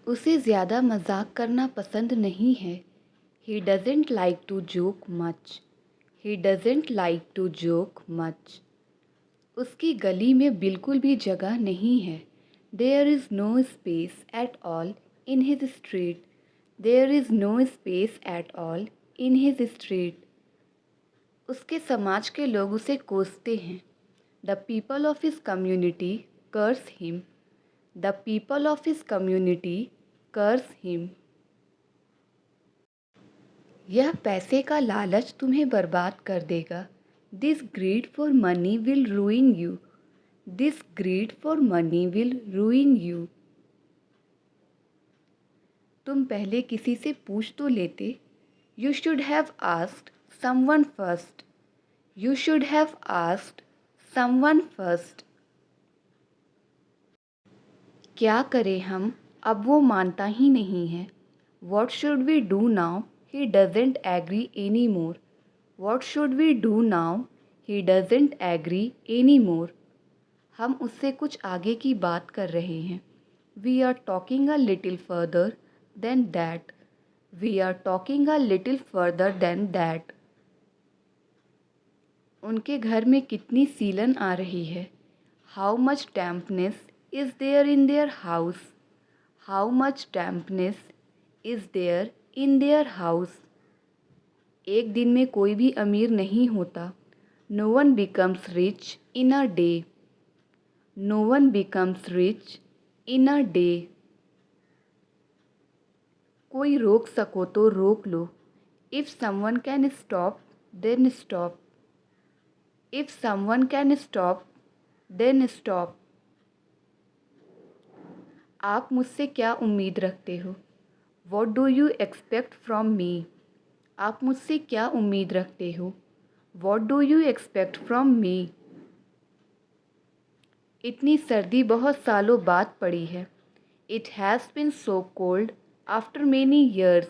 उसे ज़्यादा मजाक करना पसंद नहीं है। He doesn't like to joke much. He doesn't like to joke much. उसकी गली में बिल्कुल भी जगह नहीं है। There is no space at all in his street. There is no space at all in his street. उसके समाज के लोग उसे कोसते हैं। The people of his community curse him. The people of his community curse him. यह पैसे का लालच तुम्हें बर्बाद कर देगा। This greed for money will ruin you. This greed for money will ruin you. तुम पहले किसी से पूछ तो लेते। You should have asked someone first. You should have asked someone first. क्या करें हम, अब वो मानता ही नहीं है। What should we do now? He doesn't agree anymore. What should we do now? He doesn't agree anymore. हम उससे कुछ आगे की बात कर रहे हैं। We are talking a little further than that. We are talking a little further than that. उनके घर में कितनी सीलन आ रही है। How much dampness is there in their house? How much dampness is there in their house? एक दिन में कोई भी अमीर नहीं होता। No one becomes rich in a day. No one becomes rich in a day. कोई रोक सको तो रोक लो। If someone can stop, then stop. If someone can stop, then stop. आप मुझसे क्या उम्मीद रखते हो? What do you expect from me? आप मुझसे क्या उम्मीद रखते हो? What do you expect from me? इतनी सर्दी बहुत सालों बाद पड़ी है। It has been so cold after many years.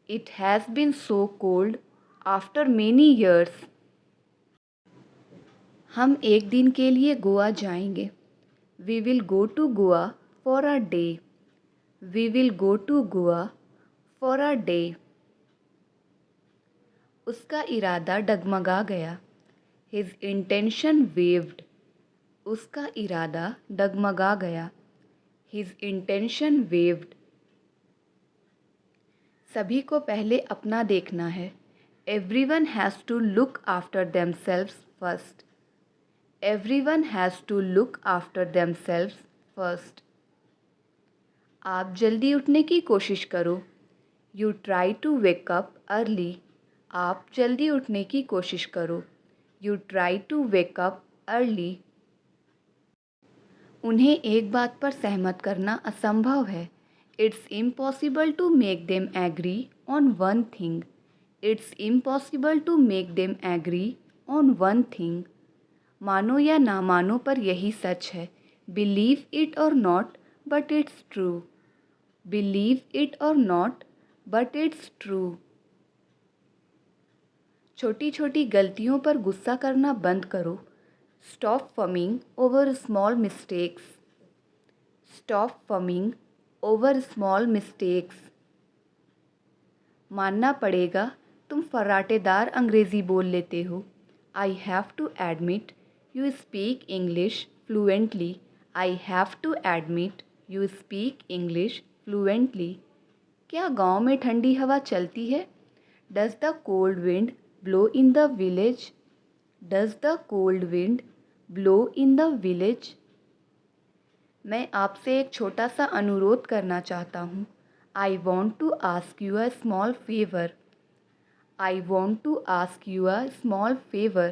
It has been so cold after many years. हम एक दिन के लिए गोवा जाएंगे। We will go to Goa for a day. We will go to Goa for a day. उसका इरादा डगमगा गया। His intention wavered. उसका इरादा डगमगा गया। His intention wavered. सभी को पहले अपना देखना है। Everyone has to look after themselves first. Everyone has to look after themselves first. आप जल्दी उठने की कोशिश करो। You try to wake up early. आप जल्दी उठने की कोशिश करो। You try to wake up early. उन्हें एक बात पर सहमत करना असंभव है। It's impossible to make them agree on one thing. It's impossible to make them agree on one thing. मानो या ना मानो पर यही सच है। Believe it or not, but it's true. Believe it or not, but it's true. छोटी छोटी गलतियों पर गुस्सा करना बंद करो। Stop fumming over small mistakes. Stop fumming over small mistakes. मानना पड़ेगा तुम फर्राटेदार अंग्रेज़ी बोल लेते हो। I have to admit you speak English fluently. I have to admit you speak English fluently. क्या गांव में ठंडी हवा चलती है? Does the cold wind blow in the village? Does the cold wind blow in the village? मैं आपसे एक छोटा सा अनुरोध करना चाहता हूँ। I want to ask you a small favor. I want to ask you a small favor.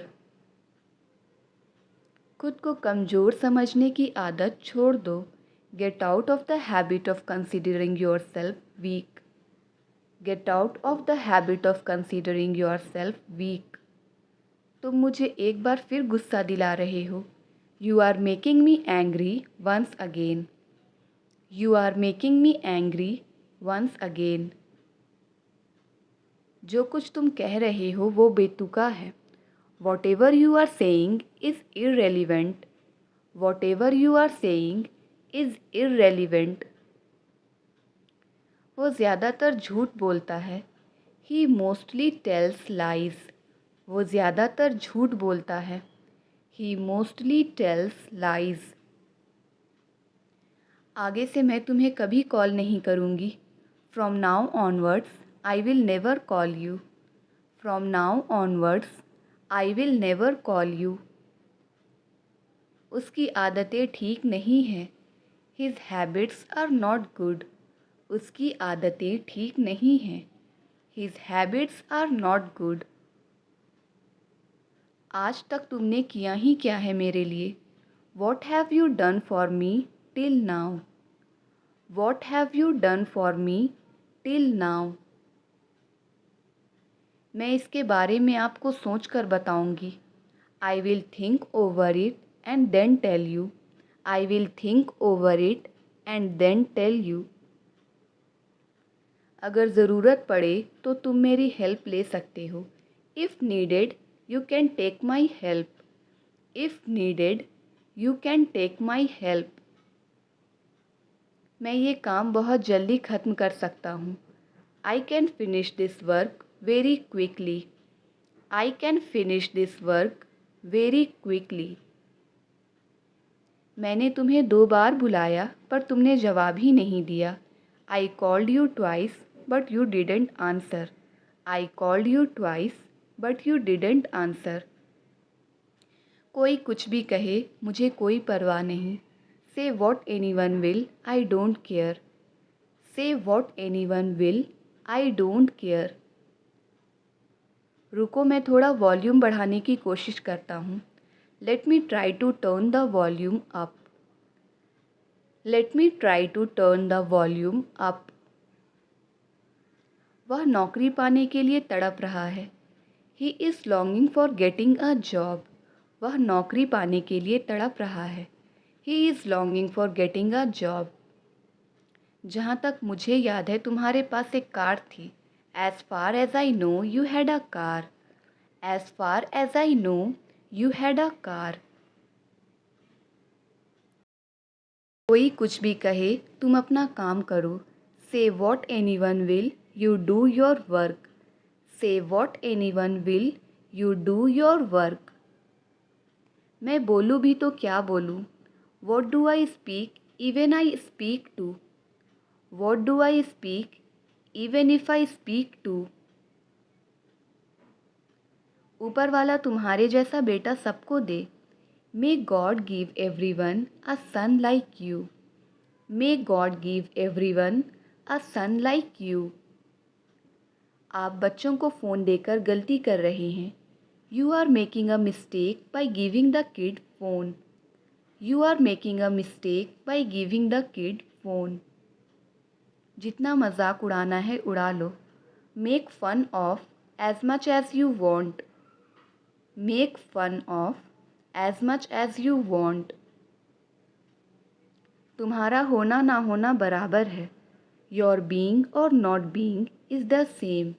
खुद को कमज़ोर समझने की आदत छोड़ दो। Get out of the habit of considering yourself weak. Get out of the habit of considering yourself weak. तुम मुझे एक बार फिर गुस्सा दिला रहे हो। You are making me angry once again. You are making me angry once again. जो कुछ तुम कह रहे हो वो बेतुका है। Whatever you are saying is irrelevant. Whatever you are saying is irrelevant. वो ज़्यादातर झूठ बोलता है। He mostly tells lies. वो ज़्यादातर झूठ बोलता है। He mostly tells lies. आगे से मैं तुम्हें कभी कॉल नहीं करूँगी। From now onwards I will never call you. From now onwards I will never call you. उसकी आदतें ठीक नहीं हैं। His habits are not good. उसकी आदतें ठीक नहीं हैं। His habits are not good. आज तक तुमने किया ही क्या है मेरे लिए? What have you done for me till now? What have you done for me till now? मैं इसके बारे में आपको सोच कर बताऊँगी। I will think over it and then tell you. I will think over it and then tell you. अगर ज़रूरत पड़े तो तुम मेरी हेल्प ले सकते हो। If needed you can take my help. If needed you can take my help. मैं ये काम बहुत जल्दी ख़त्म कर सकता हूँ। I can finish this work very quickly. I can finish this work very quickly. मैंने तुम्हें 2 बार बुलाया पर तुमने जवाब ही नहीं दिया। I called you twice but you didn't answer. I called you twice but you didn't answer. कोई कुछ भी कहे मुझे कोई परवाह नहीं। Say what anyone will I don't care. Say what anyone will I don't care. रुको मैं थोड़ा वॉल्यूम बढ़ाने की कोशिश करता हूँ। Let me try to turn the volume up. Let me try to turn the volume up. वह नौकरी पाने के लिए तड़प रहा है। He is longing for getting a job. वह नौकरी पाने के लिए तड़प रहा है। He is longing for getting a job. जहाँ तक मुझे याद है तुम्हारे पास एक कार थी। As far as I know you had a car. As far as I know you had a car. कोई कुछ भी कहे तुम अपना काम करो। Say what anyone will you do your work. Say what anyone will you do your work. मैं बोलूँ भी तो क्या बोलूँ? What do I speak even I speak too. What do I speak even if I speak to. ऊपर वाला तुम्हारे जैसा बेटा सबको दे। May God give everyone a son like you. May God give everyone a son like you. आप बच्चों को फ़ोन देकर गलती कर रहे हैं। You are making a mistake by giving the kid phone. You are making a mistake by giving the kid phone. जितना मजाक उड़ाना है उड़ा लो। Make fun of as much as you want. Make fun of as much as you want. तुम्हारा होना ना होना बराबर है। Your being or not being is the same.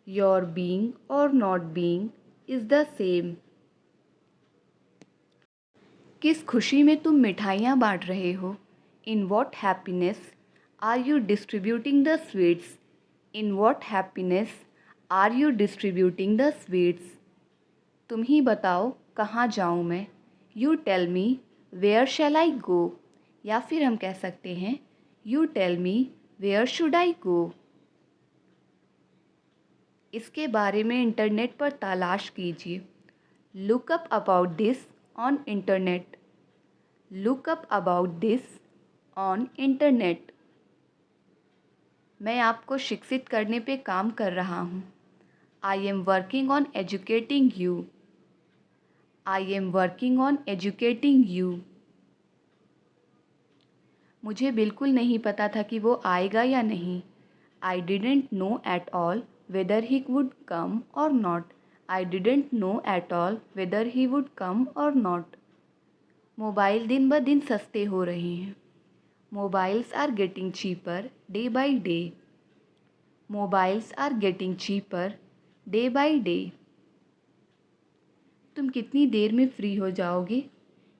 Your being or not being is the same. किस खुशी में तुम मिठाइयाँ बांट रहे हो? In what happiness are you distributing the sweets. In what happiness are you distributing the sweets. तुम ही बताओ कहाँ जाऊँ मैं? You tell me where shall I go. या फिर हम कह सकते हैं you tell me where should I go. इसके बारे में इंटरनेट पर तलाश कीजिए। Look up about this on internet. Look up about this on internet. मैं आपको शिक्षित करने पे काम कर रहा हूँ। I am working on educating you. I am working on educating you. मुझे बिल्कुल नहीं पता था कि वो आएगा या नहीं। I didn't know at all whether he would come or not. I didn't know at all whether he would come or not. Mobile दिन ब दिन सस्ते हो रहे हैं। Mobiles are getting cheaper day by day. Mobiles are getting cheaper day by day. तुम कितनी देर में फ्री हो जाओगे?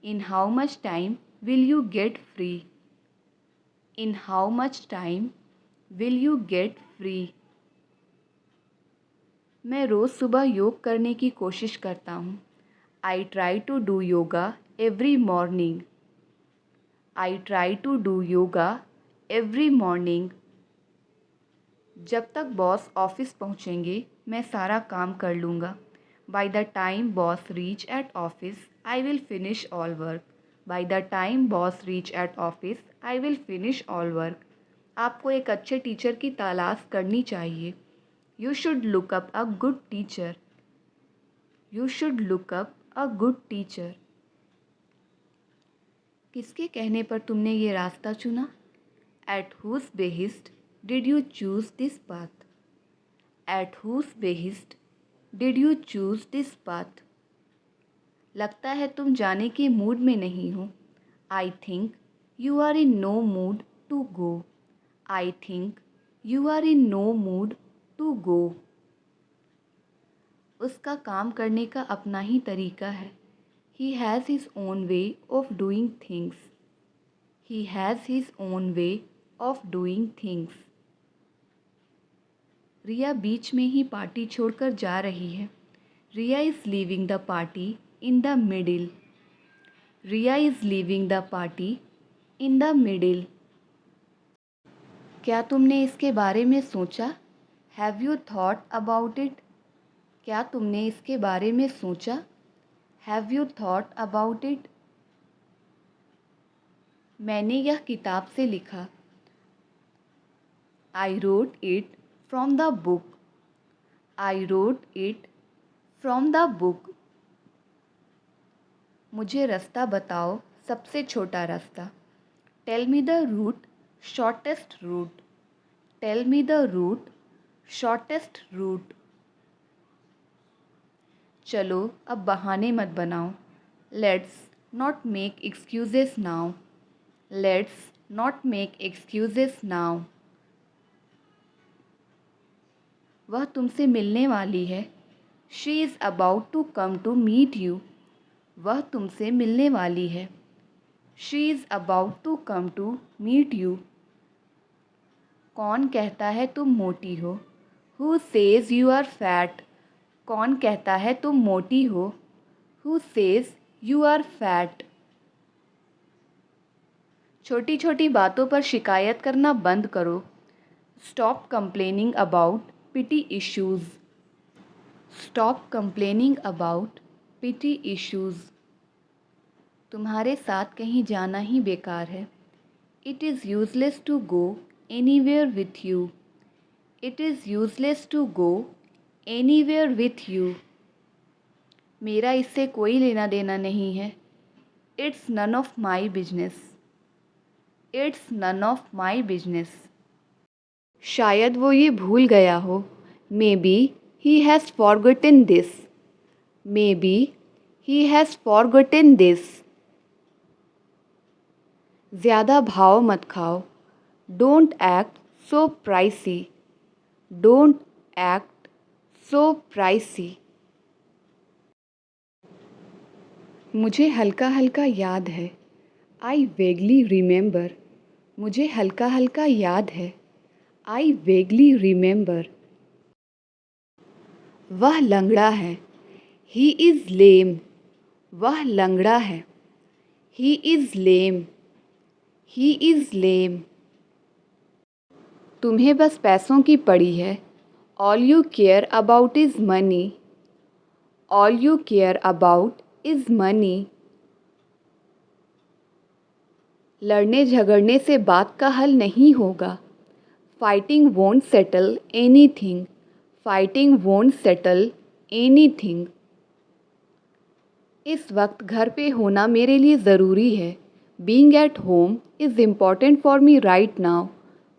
In how much time will you get free. In how much time will you get free? मैं रोज़ सुबह योग करने की कोशिश करता हूँ। I try to do yoga every morning. I try to do yoga every morning. जब तक बॉस ऑफिस पहुँचेंगे मैं सारा काम कर लूँगा। By the time boss reach at office I will finish all work. By the time boss reach at office I will finish all work. आपको एक अच्छे टीचर की तलाश करनी चाहिए। You should look up a good teacher. You should look up a good teacher. किसके कहने पर तुमने ये रास्ता चुना? At whose behest did you choose this path? At whose behest did you choose this path? लगता है तुम जाने के मूड में नहीं हो। I think you are in no mood to go. I think you are in no mood to go. उसका काम करने का अपना ही तरीका है। He has his own way of doing things. He has his own way of doing things. Riya बीच में ही पार्टी छोड़कर जा रही है। Riya is leaving the party in the middle. Riya is leaving the party in the middle. क्या तुमने इसके बारे में सोचा? Have you thought about it? क्या तुमने इसके बारे में सोचा? Have you thought about it? मैंने यह किताब से लिखा। I wrote it from the book. I wrote it from the book. मुझे रास्ता बताओ, सबसे छोटा रास्ता। Tell me the route, shortest route. Tell me the route, shortest route. चलो अब बहाने मत बनाओ। Let's not make excuses now. Let's not make excuses now. वह तुमसे मिलने वाली है। She is about to come to meet you. वह तुमसे मिलने वाली है। She is about to come to meet you. कौन कहता है तुम मोटी हो? Who says you are fat? कौन कहता है तुम मोटी हो? Who says you are fat? छोटी छोटी बातों पर शिकायत करना बंद करो। Stop complaining about petty issues. Stop complaining about petty issues. तुम्हारे साथ कहीं जाना ही बेकार है। It is useless to go anywhere with you. It is useless to go anywhere with you. मेरा इससे कोई लेना देना नहीं है। It's none of my business. It's none of my business. शायद वो ये भूल गया हो। Maybe he has forgotten this. Maybe he has forgotten this. ज़्यादा भाव मत खाओ। Don't act so pricey. Don't act so pricey. मुझे हल्का हल्का याद है। I vaguely remember. मुझे हल्का हल्का याद है। I vaguely remember. वह लंगड़ा है। He is lame. वह लंगड़ा है। He is lame. He is lame. तुम्हें बस पैसों की पड़ी है। All you care about is money. All you care about is money. लड़ने झगड़ने से बात का हल नहीं होगा। Fighting won't settle anything. Fighting won't settle anything. इस वक्त घर पे होना मेरे लिए ज़रूरी है। Being at home is important for me right now.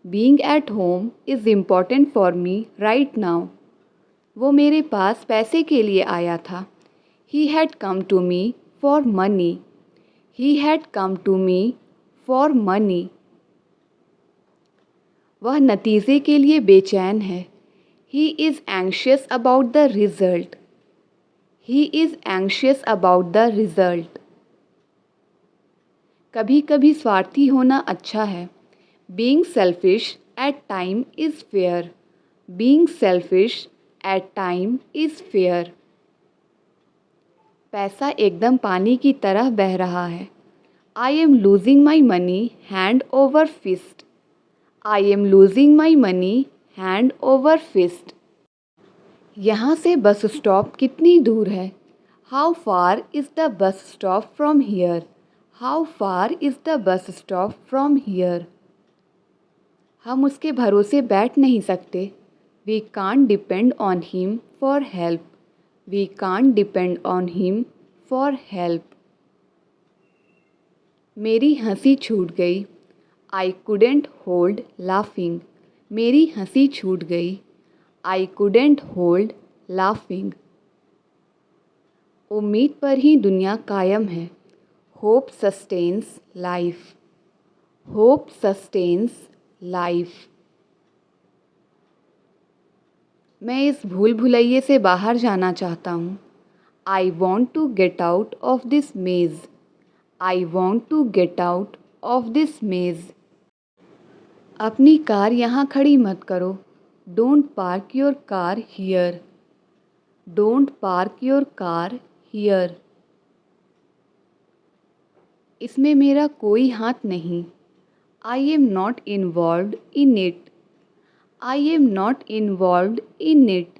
Being at home is important for me right now. वो मेरे पास पैसे के लिए आया था। He had come to me for money. He had come to me for money. वह नतीजे के लिए बेचैन है। He is anxious about the result. He is anxious about the result. कभी कभी स्वार्थी होना अच्छा है। Being selfish at time is fair. Being selfish at time is fair. पैसा एकदम पानी की तरह बह रहा है. I am losing my money hand over fist. I am losing my money hand over fist. यहाँ से बस स्टॉप कितनी दूर है? How far is the bus stop from here? How far is the bus stop from here? हम उसके भरोसे बैठ नहीं सकते. We can't depend on him for help. We can't depend on him for help. मेरी हंसी छूट गई. I couldn't hold laughing. मेरी हंसी छूट गई. I couldn't hold laughing. उम्मीद पर ही दुनिया कायम है. Hope sustains life. Hope sustains life. मैं इस भूल भुलैये से बाहर जाना चाहता हूँ. I want to get out of this maze. I want to get out of this maze. अपनी कार यहाँ खड़ी मत करो. Don't park your car here. Don't park your car here. इसमें मेरा कोई हाथ नहीं. I am not involved in it. I am not involved in it.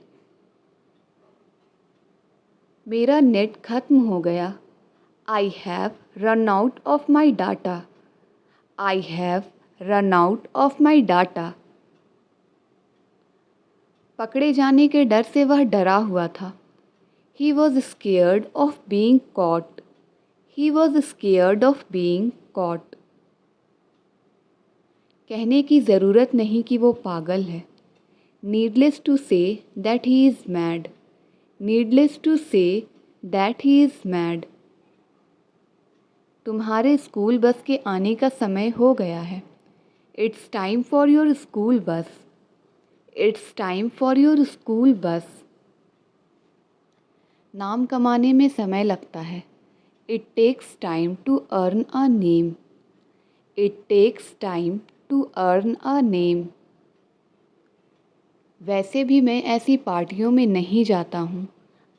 मेरा नेट खत्म हो गया. I have run out of my data. I have run out of my data. पकड़े जाने के डर से वह डरा हुआ था. He was scared of being caught. He was scared of being caught. कहने की ज़रूरत नहीं कि वो पागल है. Needless to say that he is mad. Needless to say that he is mad. तुम्हारे स्कूल बस के आने का समय हो गया है. It's time for your school bus. It's time for your school bus. नाम कमाने में समय लगता है. It takes time to earn a name. It takes time to earn a name. वैसे भी मैं ऐसी पार्टियों में नहीं जाता हूँ.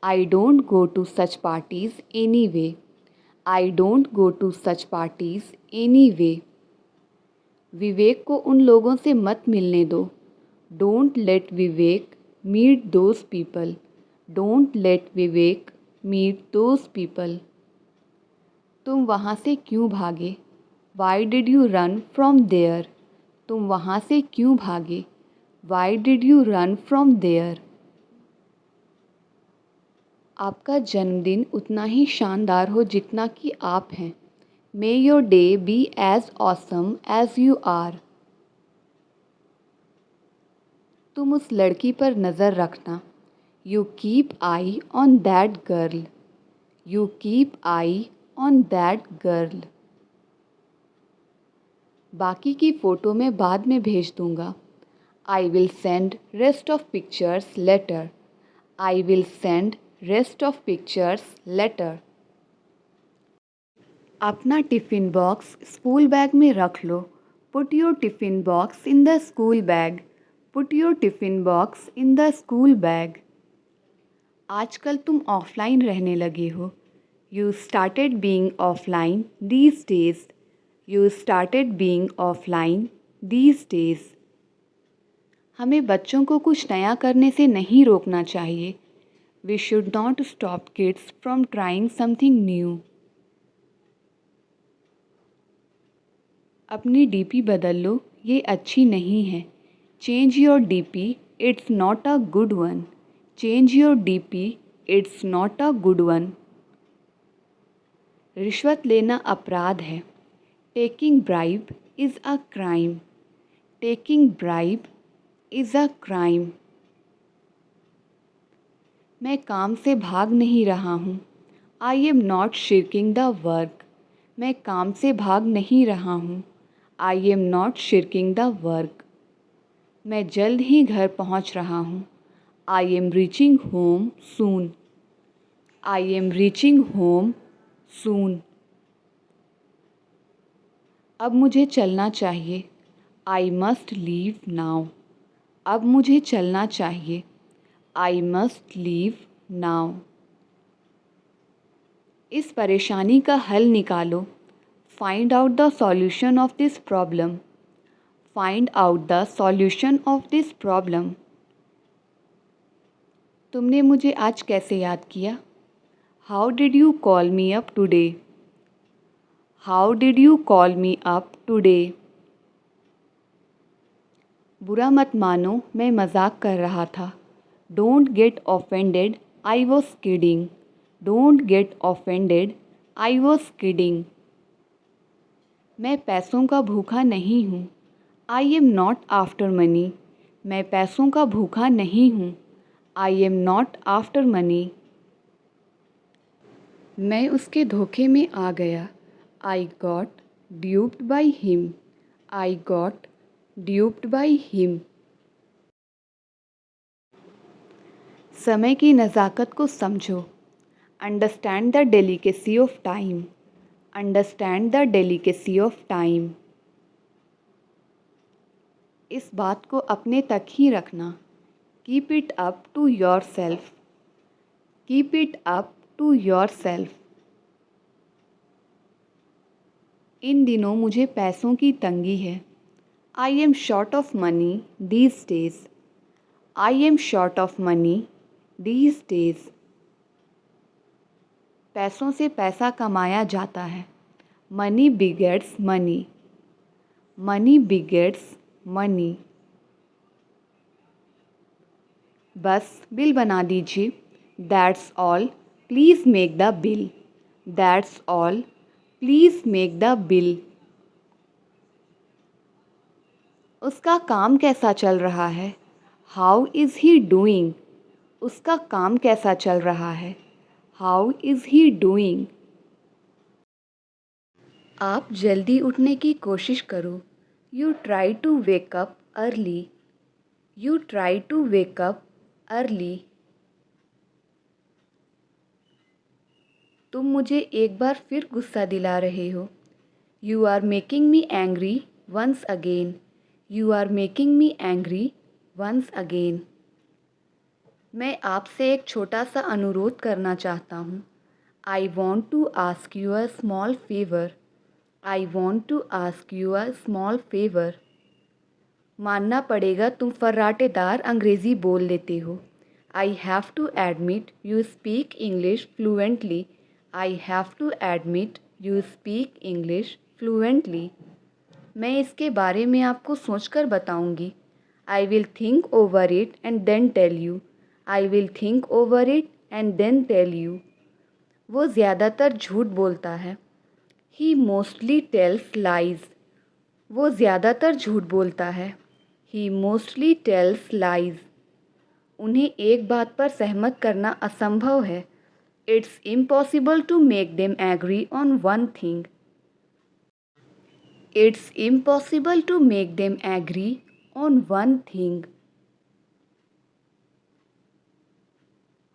I don't go to such parties anyway. I don't go to such parties anyway. विवेक को उन लोगों से मत मिलने दो. Don't let Vivek meet those people. Don't let Vivek meet those people. तुम वहाँ से क्यों भागे? Why did you run from there? तुम वहाँ से क्यों भागे? Why did you run from there? आपका जन्मदिन उतना ही शानदार हो जितना कि आप हैं. May your day be as awesome as you are. तुम उस लड़की पर नज़र रखना. You keep eye on that girl. You keep eye on that girl. बाकी की फ़ोटो मैं बाद में भेज दूँगा. I will send rest of pictures later. I will send rest of pictures later. अपना टिफ़िन बॉक्स स्कूल बैग में रख लो. Put your tiffin box in the school bag. Put your tiffin box in the school bag. आजकल तुम offline रहने लगे हो. You started being offline these days. You started being offline these days. हमें बच्चों को कुछ नया करने से नहीं रोकना चाहिए. We should not stop kids from trying something new. अपनी डीपी बदल लो, ये अच्छी नहीं है. Change your DP, it's not a good one. Change your DP, it's not a good one. रिश्वत लेना अपराध है. Taking bribe is a crime. Taking bribe is a crime. मैं काम से भाग नहीं रहा हूँ. I am not shirking the work. मैं काम से भाग नहीं रहा हूँ. I am not shirking the work. मैं जल्द ही घर पहुँच रहा हूँ. I am reaching home soon. I am reaching home soon. अब मुझे चलना चाहिए. I must leave now. अब मुझे चलना चाहिए। I must leave now. इस परेशानी का हल निकालो। Find out the solution of this problem. Find out the solution of this problem. तुमने मुझे आज कैसे याद किया? How did you call me up today? How did you call me up today? बुरा मत मानो, मैं मजाक कर रहा था। Don't get offended, I was kidding. Don't get offended, I was kidding. मैं पैसों का भूखा नहीं हूँ। I am not after money. मैं पैसों का भूखा नहीं हूँ। I am not after money. मैं उसके धोखे में आ गया। I got duped by him. I got duped by him. समय की नज़ाकत को समझो। Understand the delicacy of time. Understand the delicacy of time. इस बात को अपने तक ही रखना। Keep it up to your self. Keep it up to yourself. इन दिनों मुझे पैसों की तंगी है। I am short of money these days. I am short of money these days. पैसों से पैसा कमाया जाता है। Money begets money. Money begets money. बस बिल बना दीजिए। That's all, please make the bill. That's all, please make the bill. उसका काम कैसा चल रहा है? How is he doing? उसका काम कैसा चल रहा है? How is he doing? आप जल्दी उठने की कोशिश करो। You try to wake up early. You try to wake up early. तुम मुझे एक बार फिर गुस्सा दिला रहे हो। You are making me angry once again. You are making me angry once again. मैं आपसे एक छोटा सा अनुरोध करना चाहता हूँ। I want to ask you a small favour. I want to ask you a small favour. मानना पड़ेगा तुम फर्राटेदार अंग्रेज़ी बोल लेते हो। I have to admit you speak English fluently. I have to admit you speak English fluently. मैं इसके बारे में आपको सोचकर बताऊंगी। I will think over it and then tell you. I will think over it and then tell you. वो ज़्यादातर झूठ बोलता है। He mostly tells lies. वो ज़्यादातर झूठ बोलता है। He mostly tells lies. उन्हें एक बात पर सहमत करना असंभव है। It's impossible to make them agree on one thing. It's impossible to make them agree on one thing.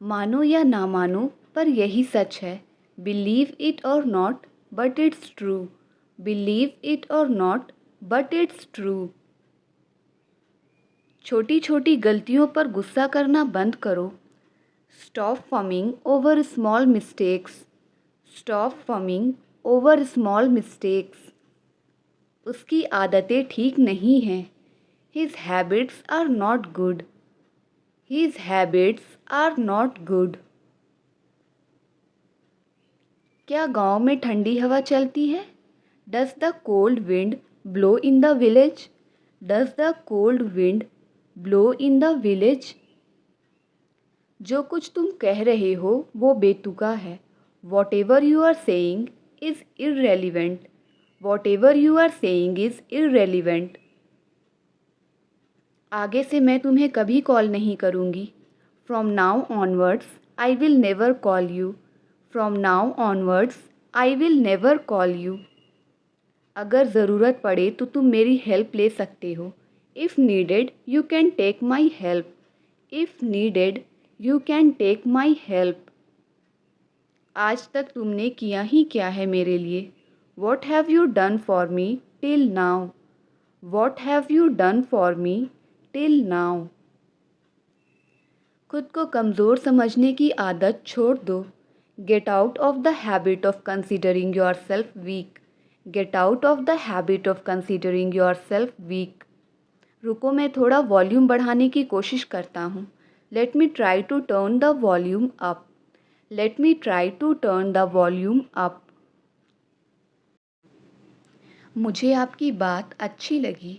मानो या ना मानो पर यही सच है। Believe it or not but it's true. Believe it or not but it's true. छोटी छोटी गलतियों पर गुस्सा करना बंद करो। Stop fuming over small mistakes. Stop fuming over small mistakes. उसकी आदतें ठीक नहीं हैं। His habits are not good. His habits are not good. क्या गांव में ठंडी हवा चलती है? Does the cold wind blow in the village? Does the cold wind blow in the village? जो कुछ तुम कह रहे हो वो बेतुका है। Whatever you are saying is irrelevant. Whatever you are saying is irrelevant. आगे से मैं तुम्हें कभी कॉल नहीं करूँगी। From now onwards I will never call you. From now onwards I will never call you. अगर ज़रूरत पड़े तो तुम मेरी हेल्प ले सकते हो। If needed you can take my help. If needed you can take my help. आज तक तुमने किया ही क्या है मेरे लिए? What have you done for me till now? What have you done for me till now? खुद को कमज़ोर समझने की आदत छोड़ दो. Get out of the habit of considering yourself weak. Get out of the habit of considering yourself weak. रुको, मैं थोड़ा वॉल्यूम बढ़ाने की कोशिश करता हूँ. Let me try to turn the volume up. Let me try to turn the volume up. मुझे आपकी बात अच्छी लगी.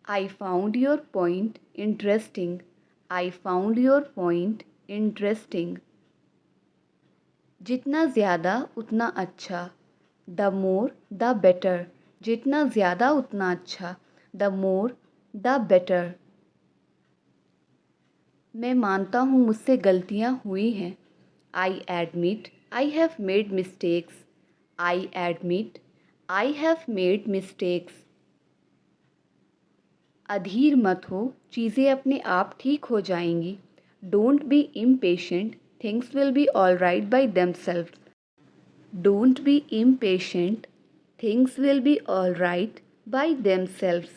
I found your point interesting. I found your point interesting. जितना ज़्यादा उतना अच्छा. The more the better. जितना ज़्यादा उतना अच्छा. The more the better. मैं मानता हूँ मुझसे गलतियाँ हुई हैं. I admit I have made mistakes. I admit I have made mistakes. अधीर मत हो, चीज़ें अपने आप ठीक हो जाएंगी. Don't be impatient. Things will be all right by themselves. Don't be impatient. Things will be all right by themselves.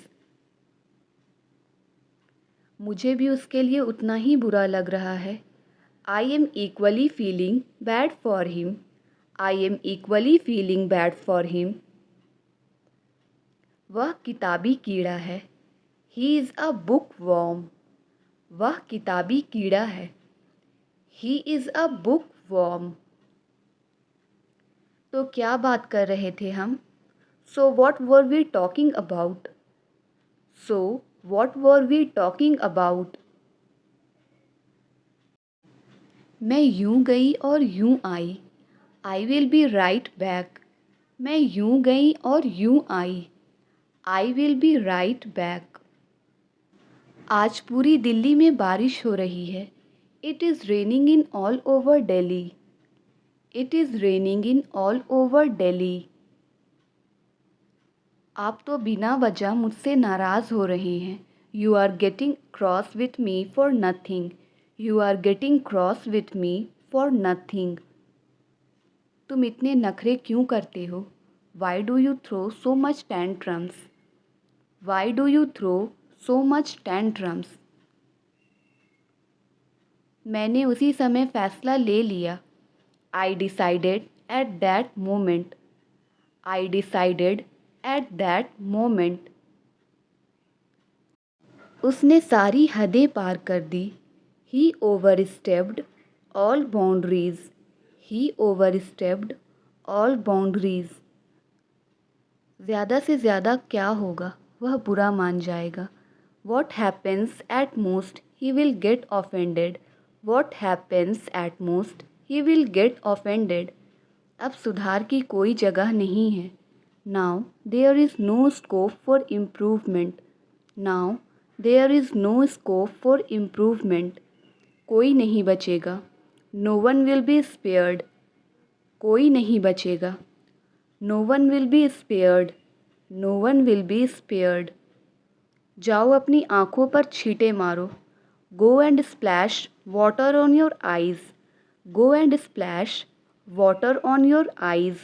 मुझे भी उसके लिए उतना ही बुरा लग रहा है. I am equally feeling bad for him. I am equally feeling bad for him. वह किताबी कीड़ा है. He is a bookworm. वह किताबी कीड़ा है. He is a bookworm. तो क्या बात कर रहे थे हम? So what were we talking about? So what were we talking about? मैं यूं गई और यूं आई. I will be right back. मैं यूं गई और यूं आई. I will be right back. आज पूरी दिल्ली में बारिश हो रही है. It is raining in all over Delhi. It is raining in all over Delhi. आप तो बिना वजह मुझसे नाराज़ हो रहे हैं. You are getting cross with me for nothing. You are getting cross with me for nothing. तुम इतने नखरे क्यों करते हो? Why do you throw so much tantrums? Why do you throw so much tantrums? मैंने उसी समय फ़ैसला ले लिया. I decided at that moment. I decided at that moment. उसने सारी हदें पार कर दी. He overstepped all boundaries. He overstepped all boundaries. ज़्यादा से ज़्यादा क्या होगा? वह बुरा मान जाएगा. What happens at most he will get offended. What happens at most he will get offended. अब सुधार की कोई जगह नहीं है. Now there is no scope for improvement. Now there is no scope for improvement. कोई नहीं बचेगा. No one will be spared. कोई नहीं बचेगा. No one will be spared. No one will be spared. जाओ अपनी आँखों पर छींटे मारो. Go and splash water on your eyes. Go and splash water on your eyes.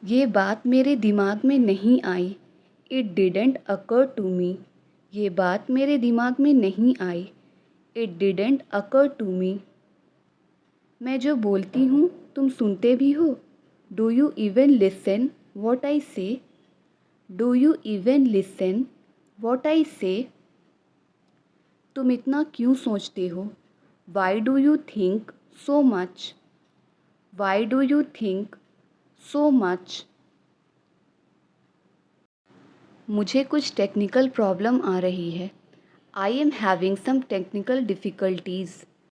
ये बात मेरे दिमाग में नहीं आई. It didn't occur to me. ये बात मेरे दिमाग में नहीं आई. It didn't occur to me. मैं जो बोलती हूँ तुम सुनते भी हो. Do you even listen what I say? Do you even listen what I say? तुम इतना क्यों सोचते हो? Why do you think so much? Why do you think so much? मुझे कुछ टेक्निकल प्रॉब्लम आ रही है. I am having some technical difficulties.